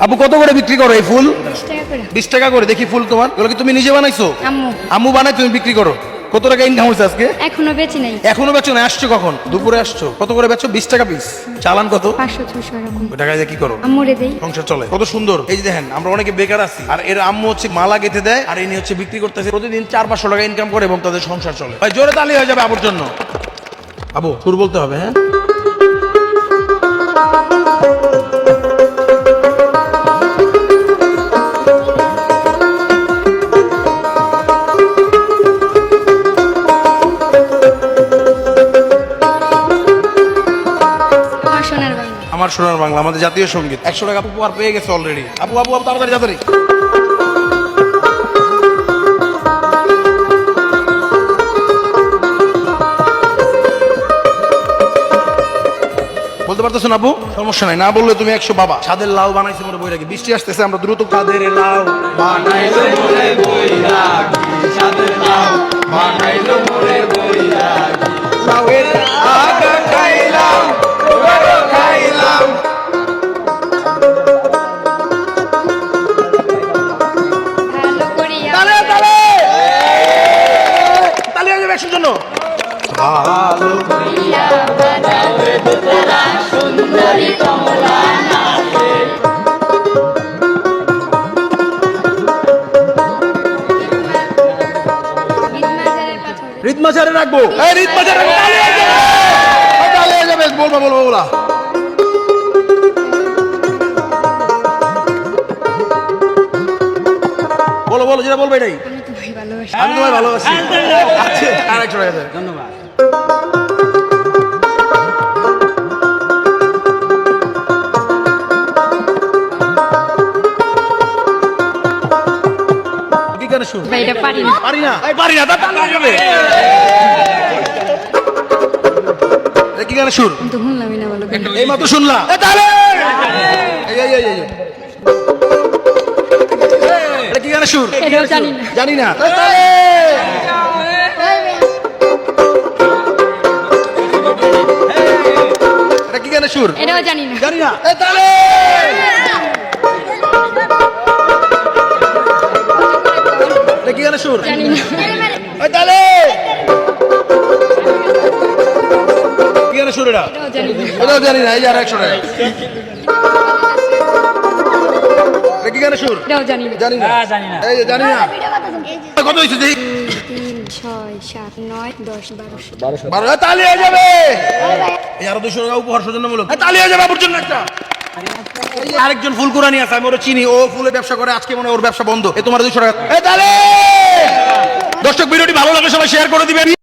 আপু কত করে বিক্রি করো এই ফুল? 20 টাকা করে। 20 টাকা করে। দেখি ফুল তোমার, এগুলো কি তুমি নিজে বানাইছো? আম্মু। আম্মু বানাই, তুমি বিক্রি করো। কত টাকা ইনকাম হয়েছে আজকে? এখনো বেচি নাই। এখনো বেচো না? আসছো কখন? দুপুরে আসছো। কত করে বেচো? 20 টাকা পিস। চালান কত? 500-600 এরকম। ওই টাকা দিয়ে কি করো? আম্মুরে দেই। সংসার চলে। কত সুন্দর। এই যে দেখেন, আমরা অনেকে বেকার আছি, আর এর আম্মু হচ্ছে মালা গেঁথে দেয়, আর ইনি হচ্ছে বিক্রি করতেছে। প্রতিদিন 400-500 টাকা ইনকাম করে এবং তাদের সংসার চলে। ভাই জোরে তালি হয়ে যাবে আবুর জন্য। আবু সুর বলতে হবে, হ্যাঁ? আমার সোনার বাংলা। আমার সোনার বাংলা, আমাদের জাতীয় সঙ্গীত। 100 টাকা আপু আর পেয়ে গেছে অলরেডি। আপু আপু আপু তাড়াতাড়ি তাড়াতাড়ি। বলতে পারতেছো না আপু? সমস্যা নাই, না বললে তুমি 100 বাবা। ছাদের লাউ বানাইছে মোরে বই রাখি, বৃষ্টি আসতেছে, আমরা দ্রুত ছাদের লাউ বানাইলো মোরে বৈরাগী, ছাদের লাউ বানাইলো মোরে বৈরাগী। লাউয়ের আগা খাইলাম, বড় খাইলাম। ভালো করিয়া। তালে তালে তালি হয়ে যাবে 100 জন্য। ভালো করিয়া বাজাও রে দোতারা সুন্দরী কমলা নাচে। ঈদমাজারের পাথরে। রিতমাচারে রাখবো। এই রিতমাচারে রাখবো। তালি হয়ে যাবে। এই তালি হয়ে যাবে। বলবো বলবো বলা। বলো বলো, যেটা বলবে এটাই। আমি তোমায় ভালোবাসি। আমি তোমায় ভালোবাসি। আচ্ছা, আর 100 টাকা দেন। ধন্যবাদ। কি গানে শুন? ভাই এটা পারি না। পারি না। এই পারি না, তা তালি হয়ে যাবে। এই কি গানে সুর? আমি তো শুনলামই না ভালো করে। এই মাত্র শুনলা। এই তালি। এই এই এই এই। এটা কি গানে সুর? এটাও জানি না। জানি না। এই তালি। এটা কি গানে সুর? এটাও জানি না। জানি না। এই তালি। এটা কি গানে সুর? জানি না। এই তালি। কি গানে সুর এটা? এটাও জানি না। এটাও জানি না। এই যে আর 100 টাকা। এটা কি গানে সুর? এটাও জানি না। জানি না। জানি না। এই যে জানি না। কত হয়েছে দেখি? 3, 6, 7, 9, 10, 1200। 12 তালি হয়ে যাবে। এই আরো 200 টাকা উপহার সৌজন্যমূলক। তালি হয়ে যাবে আপুর জন্য একটা। এই যে আরেকজন ফুল কোরআনি আছে, আমি ওরা চিনি, ও ফুলের ব্যবসা করে, আজকে মনে হয় ওর ব্যবসা বন্ধ। এই তোমার 200 টাকা। এই তালি। দর্শক ভিডিওটি ভালো লাগলে সবাই শেয়ার করে দিবেন।